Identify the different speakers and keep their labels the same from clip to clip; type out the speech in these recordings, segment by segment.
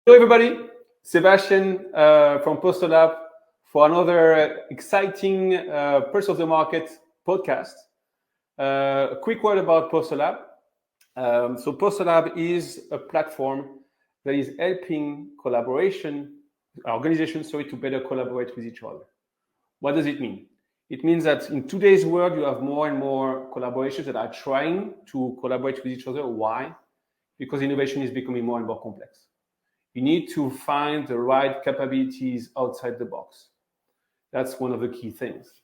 Speaker 1: Hello, everybody. Sébastien from PosterLab for another exciting Pulse of the Market podcast. A quick word about PosterLab. So PosterLab is a platform that is helping organizations, to better collaborate with each other. What does it mean? It means that in today's world, you have more and more collaborations that are trying to collaborate with each other. Why? Because innovation is becoming more and more complex. You need to find the right capabilities outside the box. That's one of the key things.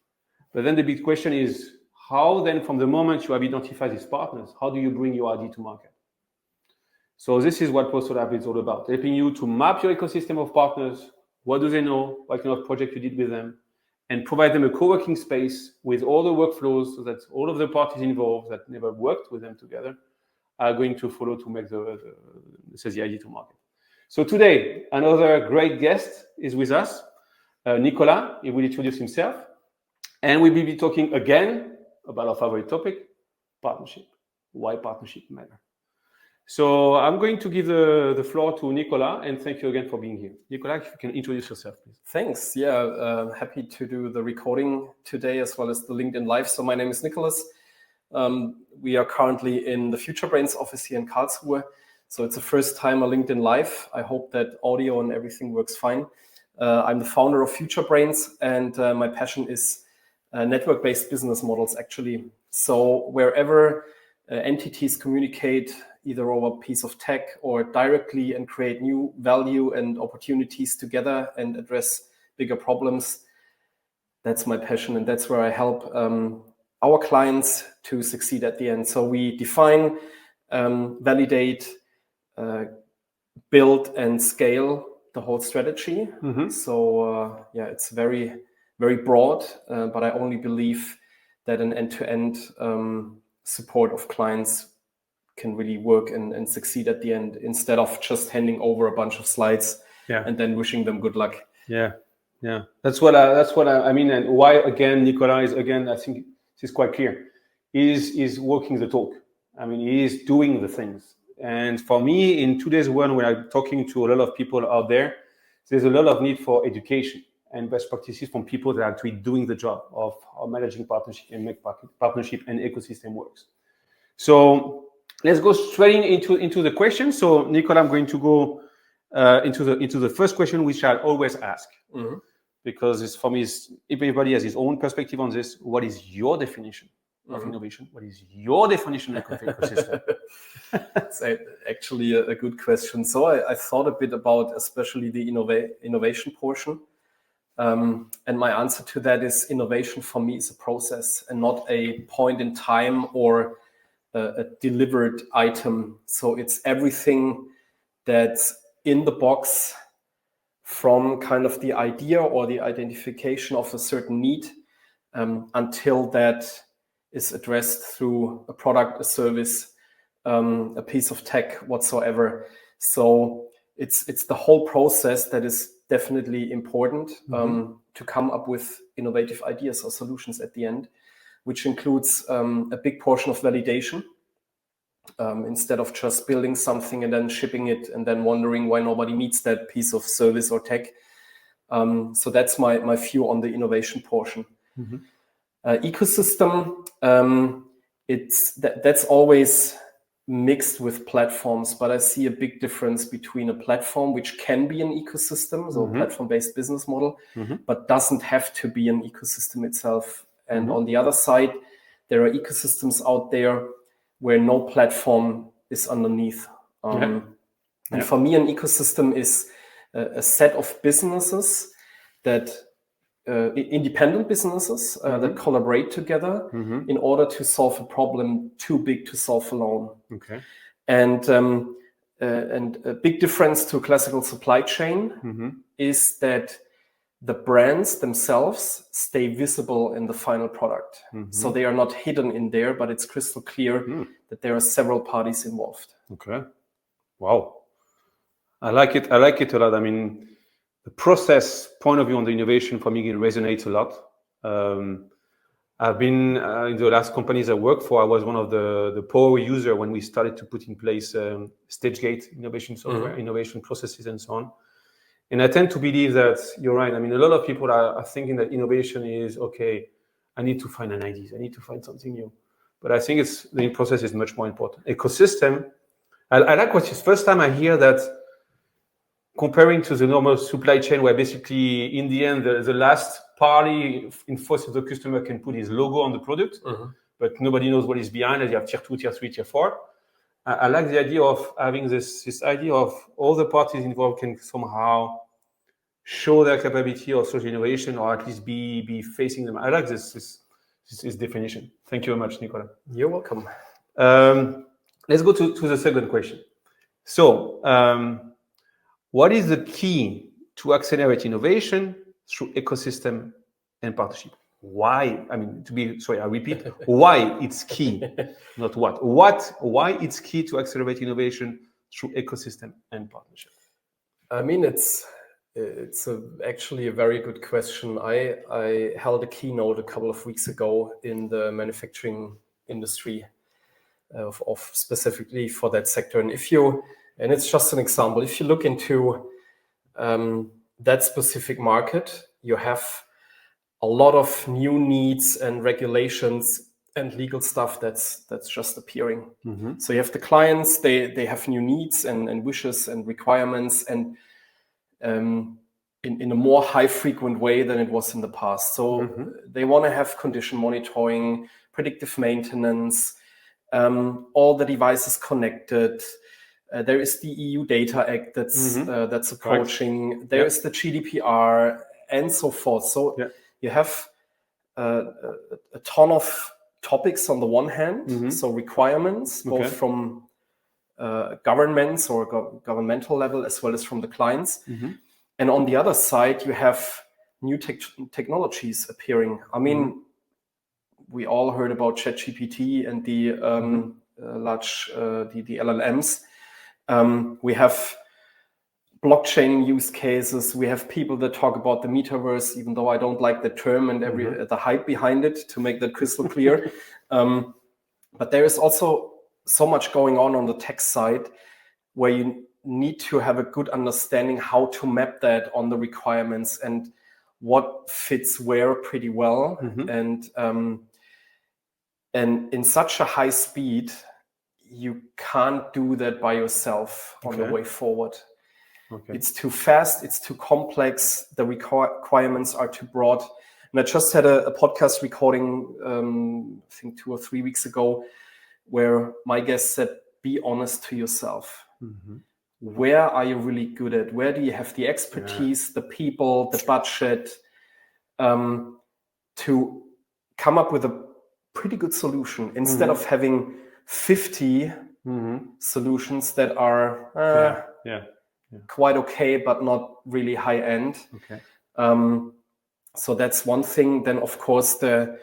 Speaker 1: But then the big question is, how then from the moment you have identified these partners, how do you bring your idea to market? So this is what PosterLab is all about, helping you to map your ecosystem of partners. What do they know? What kind of project you did with them? And provide them a co-working space with all the workflows so that all of the parties involved that never worked with them together are going to follow to make the idea to market. So today, another great guest is with us, Nicolas. He will introduce himself. And we will be talking again about our favorite topic, partnership. Why partnership matter. So I'm going to give the floor to Nicolas, and thank you again for being here. Nicolas, if you can introduce yourself, please.
Speaker 2: Thanks. Yeah, happy to do the recording today as well as the LinkedIn Live. So my name is Nicolas. We are currently in the futurebrains office here in Karlsruhe. So it's the first time a LinkedIn Live. I hope that audio and everything works fine. I'm the founder of futurebrains, and my passion is network-based business models, actually. So wherever entities communicate either over a piece of tech or directly and create new value and opportunities together and address bigger problems, that's my passion, and that's where I help our clients to succeed at the end. So we define, validate, build and scale the whole strategy.
Speaker 1: Mm-hmm.
Speaker 2: So it's very, very broad, but I only believe that an end-to-end support of clients can really work and succeed at the end, instead of just handing over a bunch of slides and then wishing them good luck.
Speaker 1: Yeah. That's what I mean. And why again, Nicolas is I think this is quite clear. Is walking the talk. I mean, he is doing the things. And for me, in today's world, when I'm talking to a lot of people out there, there's a lot of need for education and best practices from people that are actually doing the job of managing partnership and make partnership and ecosystem works. So let's go straight into the question. So Nicolas, I'm going to go into the first question, which I always ask, because it's, for me, everybody has his own perspective on this. What is your definition of innovation? What is your definition of ecosystem?
Speaker 2: It's actually a good question. So I thought a bit about especially the innovation portion. And my answer to that is innovation for me is a process and not a point in time or a delivered item. So it's everything that's in the box, from kind of the idea or the identification of a certain need until that is addressed through a product, a service, a piece of tech, whatsoever. So it's the whole process that is definitely important to come up with innovative ideas or solutions at the end, which includes a big portion of validation, instead of just building something and then shipping it and then wondering why nobody needs that piece of service or tech. So that's my view on the innovation portion. Ecosystem, that's always mixed with platforms, but I see a big difference between a platform, which can be an ecosystem, so a platform-based business model, but doesn't have to be an ecosystem itself. And on the other side, there are ecosystems out there where no platform is underneath. And for me, an ecosystem is a set of businesses that independent businesses that collaborate together in order to solve a problem too big to solve alone.
Speaker 1: Okay.
Speaker 2: And a big difference to classical supply chain is that the brands themselves stay visible in the final product. So they are not hidden in there, but it's crystal clear that there are several parties involved.
Speaker 1: Okay. Wow. I like it a lot. I mean, the process point of view on the innovation for me, it resonates a lot. I've been in the last companies I worked for. I was one of the power user when we started to put in place stage gate innovation software, innovation processes, and so on. And I tend to believe that you're right. I mean, a lot of people are thinking that innovation is okay. I need to find an idea. I need to find something new. But I think the process is much more important. Ecosystem. I like what is first time I hear that. Comparing to the normal supply chain, where basically in the end the last party in force of the customer can put his logo on the product, but nobody knows what is behind it. You have tier 2, tier 3, tier 4. I like the idea of having this idea of all the parties involved can somehow show their capability of social innovation, or at least be facing them. I like this definition. Thank you very much, Nicolas.
Speaker 2: You're welcome.
Speaker 1: Let's go to the second question. So, what is the key to accelerate innovation through ecosystem and partnership? Why? I mean, I repeat, why it's key, not what. Why it's key to accelerate innovation through ecosystem and partnership?
Speaker 2: I mean, it's actually a very good question. I held a keynote a couple of weeks ago in the manufacturing industry of specifically for that sector. And and it's just an example. If you look into that specific market, you have a lot of new needs and regulations and legal stuff that's just appearing. So you have the clients, they have new needs and wishes and requirements, and in a more high frequent way than it was in the past. So they want to have condition monitoring, predictive maintenance, all the devices connected. There is the EU Data Act that's approaching. Right. There is the GDPR and so forth. So you have a ton of topics on the one hand, so requirements, both from governments or governmental level as well as from the clients. And on the other side, you have new technologies appearing. I mean, we all heard about ChatGPT and the the LLMs. We have blockchain use cases. We have people that talk about the metaverse, even though I don't like the term and the hype behind it, to make that crystal clear. But there is also so much going on the tech side where you need to have a good understanding how to map that on the requirements and what fits where pretty well. And in such a high speed, you can't do that by yourself on the way forward. It's too fast, it's too complex, the requirements are too broad. And I just had a podcast recording, I think 2 or 3 weeks ago, where my guest said, be honest to yourself. Where are you really good at? Where do you have the expertise, the people, the budget, to come up with a pretty good solution instead of having 50 solutions that are quite okay, but not really high end. So that's one thing. Then, of course, the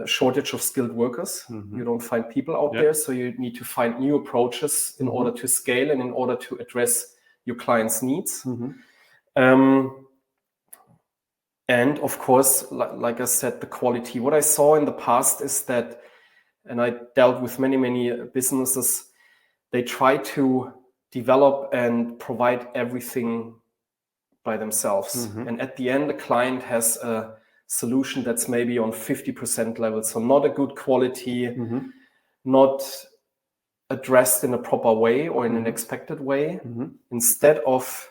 Speaker 2: shortage of skilled workers. You don't find people out there, so you need to find new approaches in order to scale and in order to address your clients' needs. And of course, like I said, the quality. What I saw in the past is that, and I dealt with many businesses, they try to develop and provide everything by themselves. And at the end, the client has a solution that's maybe on 50% level. So not a good quality, not addressed in a proper way or in an expected way, instead of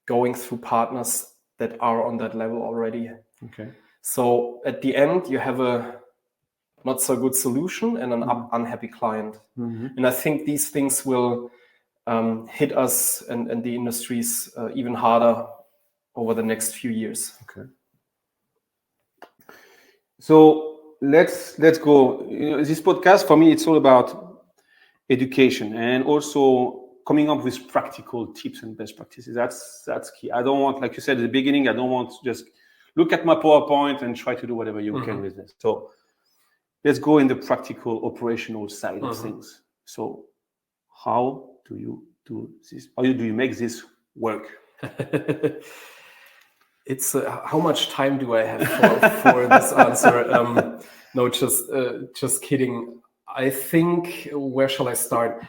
Speaker 2: going through partners that are on that level already. So at the end, you have a not so good solution and an unhappy client. And I think these things will hit us and the industries even harder over the next few years.
Speaker 1: So let's go. This podcast for me, it's all about education and also coming up with practical tips and best practices. That's key. I don't want, like you said at the beginning, I don't want to just look at my PowerPoint and try to do whatever you can with this. So let's go in the practical operational side of things. So how do you do this? How do you make this work?
Speaker 2: It's how much time do I have for this answer? No, just kidding. I think, where shall I start?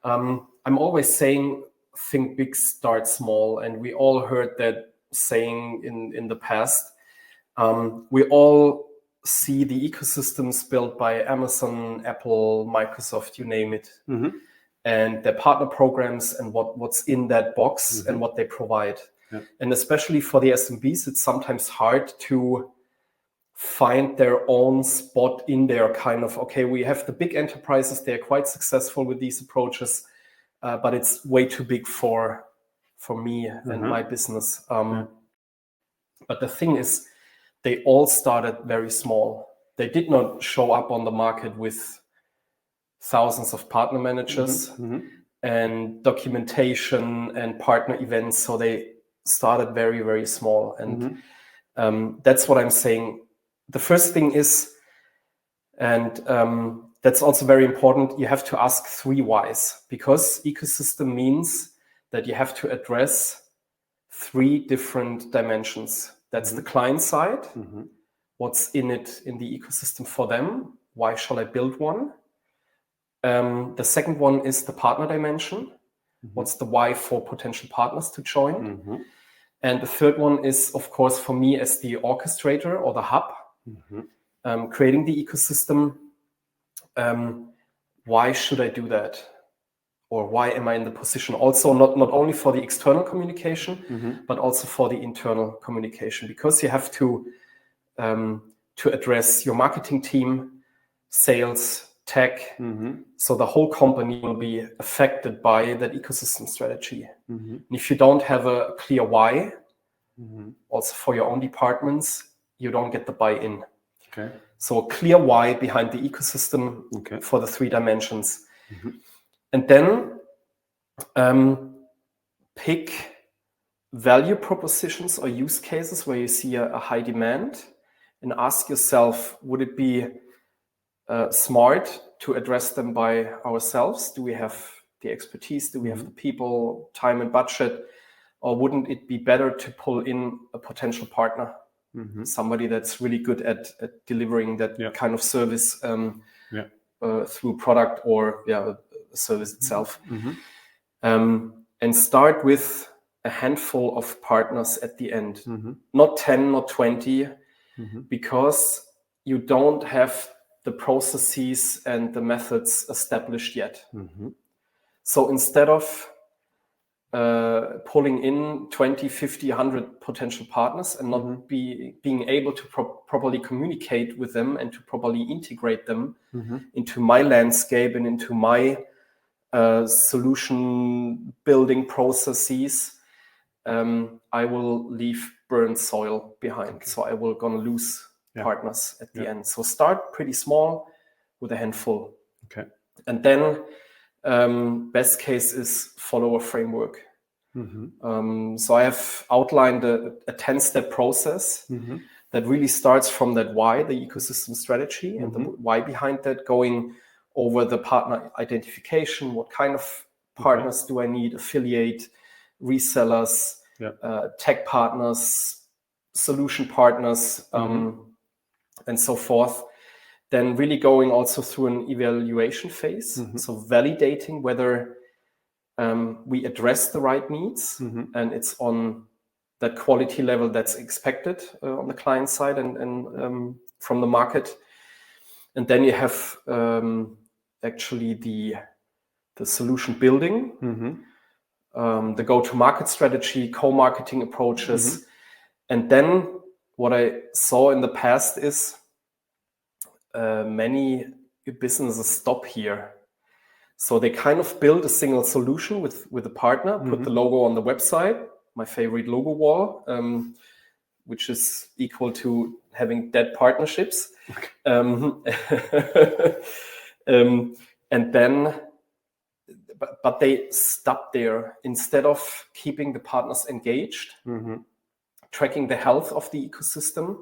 Speaker 2: I'm always saying, think big, start small. And we all heard that saying in the past. We all see the ecosystems built by Amazon, Apple, Microsoft, you name it, and their partner programs and what's in that box and what they provide. Yeah. And especially for the SMBs, it's sometimes hard to find their own spot in there. Kind of, okay, we have the big enterprises, they're quite successful with these approaches, but it's way too big for me and my business. But the thing is, they all started very small. They did not show up on the market with thousands of partner managers and documentation and partner events. So they started very, very small. And that's what I'm saying. The first thing is, and that's also very important, you have to ask 3 whys, because ecosystem means that you have to address 3 different dimensions. That's the client side. What's in it in the ecosystem for them? Why shall I build one? The second one is the partner dimension. What's the why for potential partners to join? And the third one is, of course, for me as the orchestrator or the hub, creating the ecosystem. Why should I do that? Or why am I in the position? Also, not only for the external communication, but also for the internal communication, because you have to address your marketing team, sales, tech. So the whole company will be affected by that ecosystem strategy. And if you don't have a clear why, also for your own departments, you don't get the buy-in. Okay. So a clear why behind the ecosystem for the 3 dimensions. And then pick value propositions or use cases where you see a high demand, and ask yourself, would it be smart to address them by ourselves? Do we have the expertise? Do we have the people, time and budget? Or wouldn't it be better to pull in a potential partner, somebody that's really good at delivering that kind of service through product or service itself? And start with a handful of partners at the end, not 10, not 20, because you don't have the processes and the methods established yet. So instead of pulling in 20, 50, 100 potential partners and not being able to properly communicate with them and to properly integrate them into my landscape and into my solution building processes, I will leave burnt soil behind. So I will gonna lose partners at the end. So start pretty small with a handful. And then best case is follow a framework. So I have outlined a 10-step process that really starts from that why, the ecosystem strategy, and the why behind that, going over the partner identification. What kind of partners do I need? Affiliate, resellers, tech partners, solution partners, and so forth. Then really going also through an evaluation phase. So validating whether we address the right needs and it's on that quality level that's expected on the client side and from the market. And then you have actually the solution building, the go-to-market strategy, co-marketing approaches. And then what I saw in the past is many businesses stop here. So they kind of build a single solution with a partner, put the logo on the website, my favorite logo wall, which is equal to having dead partnerships. And then, but they stop there instead of keeping the partners engaged, tracking the health of the ecosystem,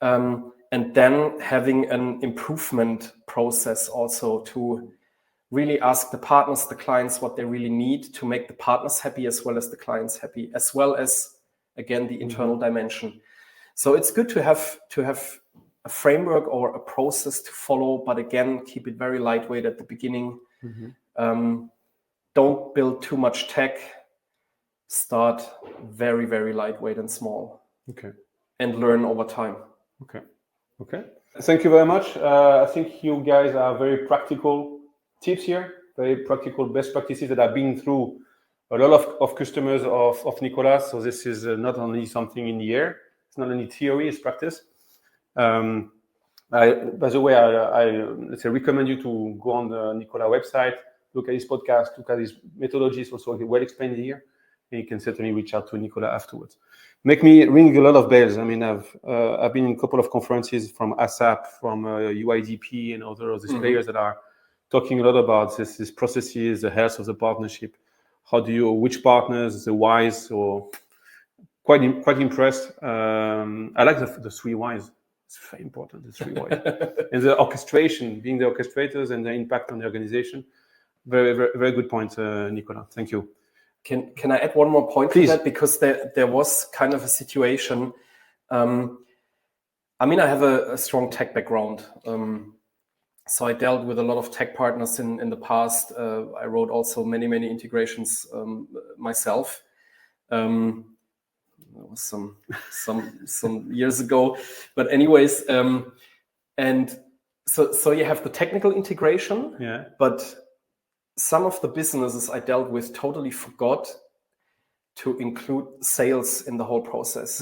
Speaker 2: and then having an improvement process also to really ask the partners, the clients, what they really need to make the partners happy as well as the clients happy, as well as again, the internal dimension. So it's good to have a framework or a process to follow, but again, keep it very lightweight at the beginning. Don't build too much tech. Start very, very lightweight and small.
Speaker 1: Okay.
Speaker 2: And learn over time.
Speaker 1: Okay. Okay. Thank you very much. I think you guys are very practical tips here, very practical best practices that I've been through a lot of customers of Nicolas. So this is not only something in the air, it's not only theory, it's practice. By the way, I let's say recommend you to go on the Nicolas website, look at his podcast, look at his methodologies, also well explained here. And you can certainly reach out to Nicolas afterwards. Make me ring a lot of bells. I mean, I've been in a couple of conferences from ASAP, from UIDP, and other of these players that are talking a lot about these processes, the health of the partnership. Which partners, the whys, or quite impressed. I like the 3 whys. It's very important, the 3 whys. And the orchestration, being the orchestrators and the impact on the organization. Very, very, very good point, Nicolas. Thank you.
Speaker 2: Can I add one more point
Speaker 1: Please.
Speaker 2: to that? Because there was kind of a situation. I mean, I have a strong tech background. So I dealt with a lot of tech partners in the past. I wrote also many integrations myself. That was some years ago. But anyways, and so you have the technical integration.
Speaker 1: Yeah.
Speaker 2: But some of the businesses I dealt with totally forgot to include sales in the whole process.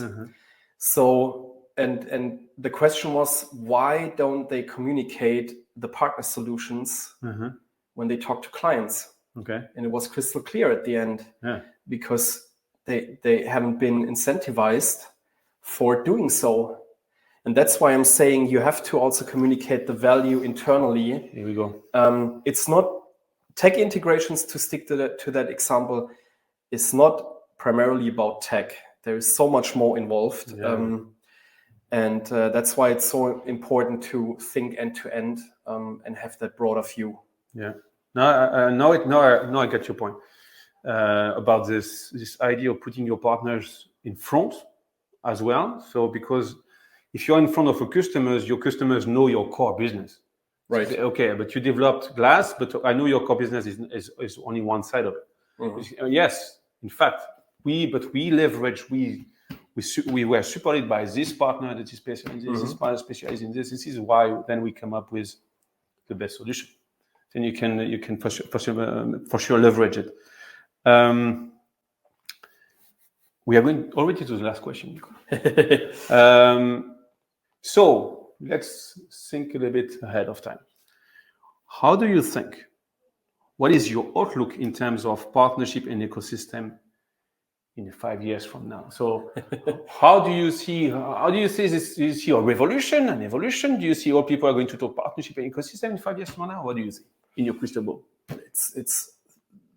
Speaker 2: So, and the question was, why don't they communicate the partner solutions when they talk to clients?
Speaker 1: Okay.
Speaker 2: And it was crystal clear at the end, because they haven't been incentivized for doing so. And that's why I'm saying you have to also communicate the value internally.
Speaker 1: Here we go.
Speaker 2: It's not tech integrations, to stick to that example, is not primarily about tech. There is so much more involved. And that's why it's so important to think end to end and have that broader view.
Speaker 1: Yeah. Now I get your point about this idea of putting your partners in front as well. So because if you're in front of your customers know your core business.
Speaker 2: Right.
Speaker 1: So, okay, but you developed glass, but I know your core business is only one side of it. Yes, in fact, we leverage, we were supported by this partner that is specialized in this, this partner specialized in this. This is why then we come up with the best solution. Then you can for sure leverage it. We are going already to the last question. So let's think a little bit ahead of time. How do you think? What is your outlook in terms of partnership and ecosystem in 5 years from now? So, how do you see this? Do you see a revolution, an evolution? Do you see all people are going to talk partnership and ecosystem in 5 years from now? What do you see in your crystal ball?
Speaker 2: It's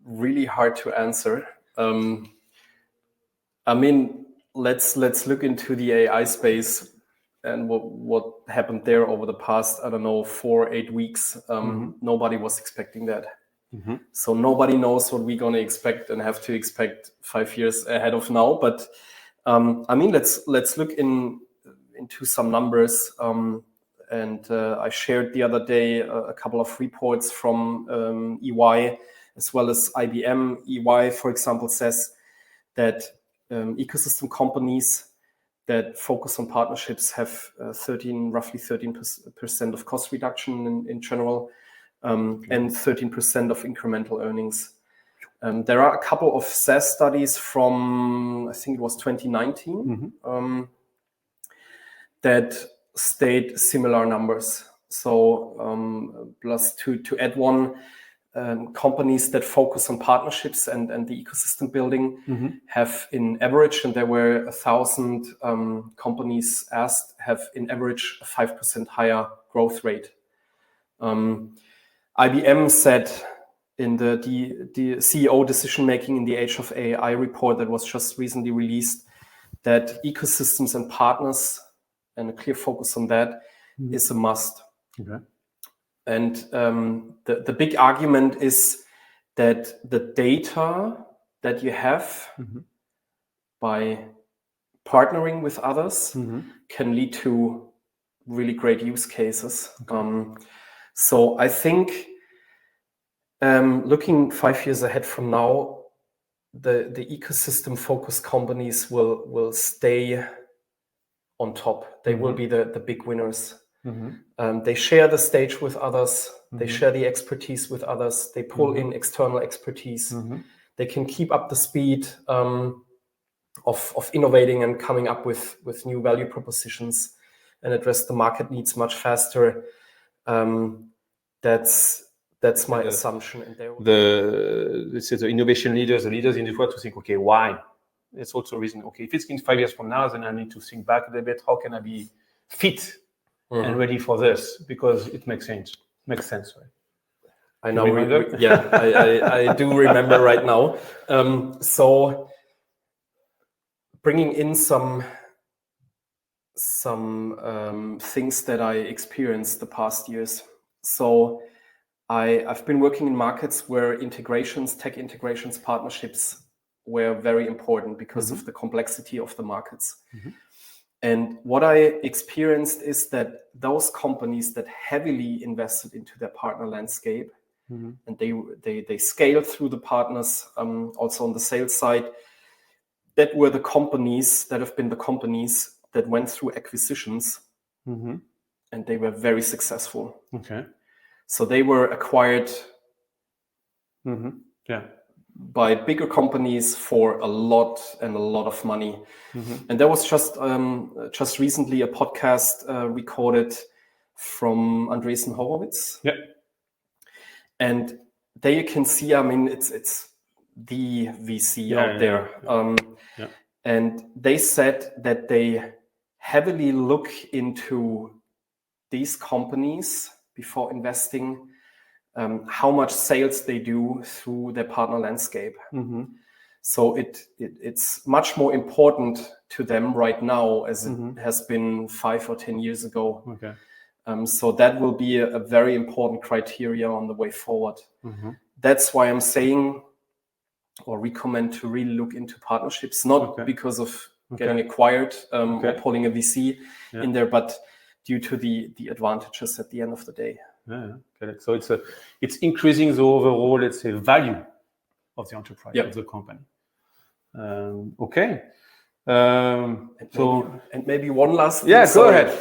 Speaker 2: really hard to answer. I mean, let's look into the AI space and what happened there over the past, 4-8 weeks. Nobody was expecting that. So nobody knows what we're going to expect and have to expect 5 years ahead of now. But I mean, let's look into some numbers. And I shared the other day a couple of reports from EY as well as IBM. EY, for example, says that ecosystem companies that focus on partnerships have roughly 13% of cost reduction in general, and 13% of incremental earnings. There are a couple of SaaS studies from, I think it was 2019, that state similar numbers. So plus to add one, companies that focus on partnerships and the ecosystem building have in average, and there were 1,000 companies asked, have in average a 5% higher growth rate. IBM said in the CEO decision making in the Age of AI report that was just recently released that ecosystems and partners, and a clear focus on that, is a must.
Speaker 1: Okay.
Speaker 2: And the big argument is that the data that you have by partnering with others can lead to really great use cases. So I think looking 5 years ahead from now, the ecosystem focused companies will stay on top. They will be the big winners. They share the stage with others. They share the expertise with others. They pull in external expertise. They can keep up the speed of innovating and coming up with new value propositions and address the market needs much faster. That's my assumption. And
Speaker 1: let's say the innovation leaders, the leaders in the world, to think, okay, why? It's also a reason. Okay, if it's in 5 years from now, then I need to think back a little bit. How can I be fit and ready for this? Because it makes sense. Makes sense, right?
Speaker 2: I know. I do remember right now. So bringing in some things that I experienced the past years. So I've been working in markets where tech integrations, partnerships were very important because of the complexity of the markets. And what I experienced is that those companies that heavily invested into their partner landscape, and they scaled through the partners, also on the sales side, that were the companies that have been the companies that went through acquisitions, and they were very successful.
Speaker 1: Okay.
Speaker 2: So they were acquired by bigger companies for a lot of money. And there was just recently a podcast recorded from Andreessen Horowitz.
Speaker 1: Yeah.
Speaker 2: And there you can see, I mean, it's the VC out there. And they said that they heavily look into these companies before investing, how much sales they do through their partner landscape. So it's much more important to them right now as it has been 5 or 10 years ago.
Speaker 1: Okay.
Speaker 2: So that will be a very important criteria on the way forward. That's why I'm saying or recommend to really look into partnerships, not because of getting acquired or pulling a VC in there, but due to the advantages at the end of the day.
Speaker 1: Okay. So it's increasing the overall, let's say, value of the enterprise, of the company. Okay.
Speaker 2: Maybe one last thing.
Speaker 1: Yeah, go ahead.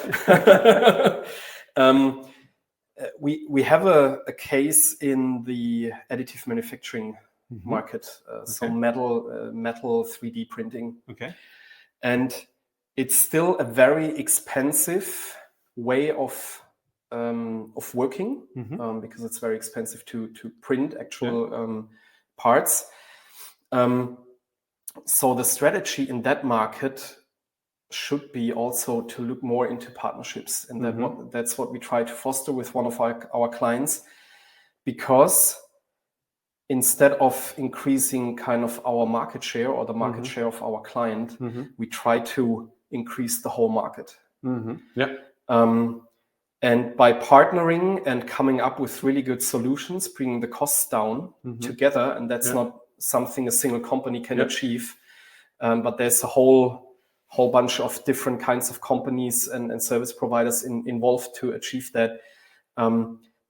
Speaker 2: We have a case in the additive manufacturing market, so metal 3D printing.
Speaker 1: Okay.
Speaker 2: And it's still a very expensive way of working because it's very expensive to print actual parts. So the strategy in that market should be also to look more into partnerships, and that's what we try to foster with one of our clients, because instead of increasing kind of our market share or the market share of our client, we try to increase the whole market. And by partnering and coming up with really good solutions, bringing the costs down together, and that's not something a single company can achieve, but there's a whole bunch of different kinds of companies and service providers involved to achieve that.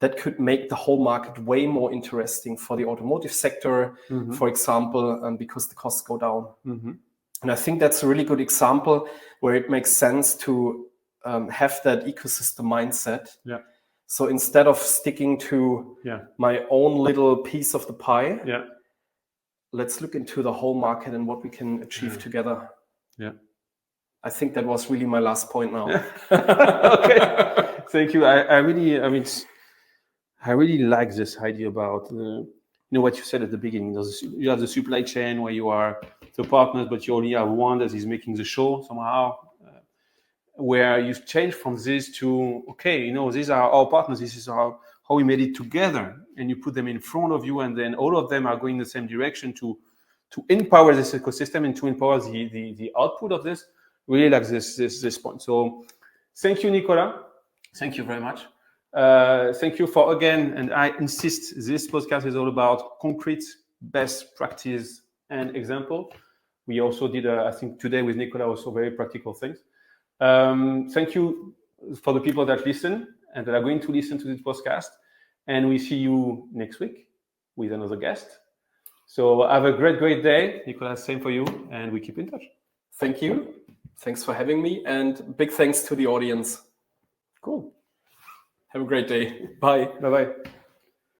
Speaker 2: That could make the whole market way more interesting for the automotive sector, for example, because the costs go down. And I think that's a really good example where it makes sense to have that ecosystem mindset. So instead of sticking to my own little piece of the pie, let's look into the whole market and what we can achieve together. I think that was really my last point now.
Speaker 1: Okay, thank you. I really like this idea about what you said at the beginning. You have the supply chain where you are the partners, but you only have one that is making the show somehow. Where you change from this to these are our partners. This is how we made it together, and you put them in front of you, and then all of them are going in the same direction to empower this ecosystem and to empower the output of this. Really like this point. So thank you, Nicolas. Thank you very much. Thank you for again, and I insist, this podcast is all about concrete best practice and example. We also did, I think today with Nicolas, also very practical things. Thank you for the people that listen and that are going to listen to this podcast. And we see you next week with another guest. So have a great day. Nicolas, same for you. And we keep in touch.
Speaker 2: Thank you. Thanks for having me. And big thanks to the audience.
Speaker 1: Cool.
Speaker 2: Have a great day. Bye.
Speaker 1: Bye-bye.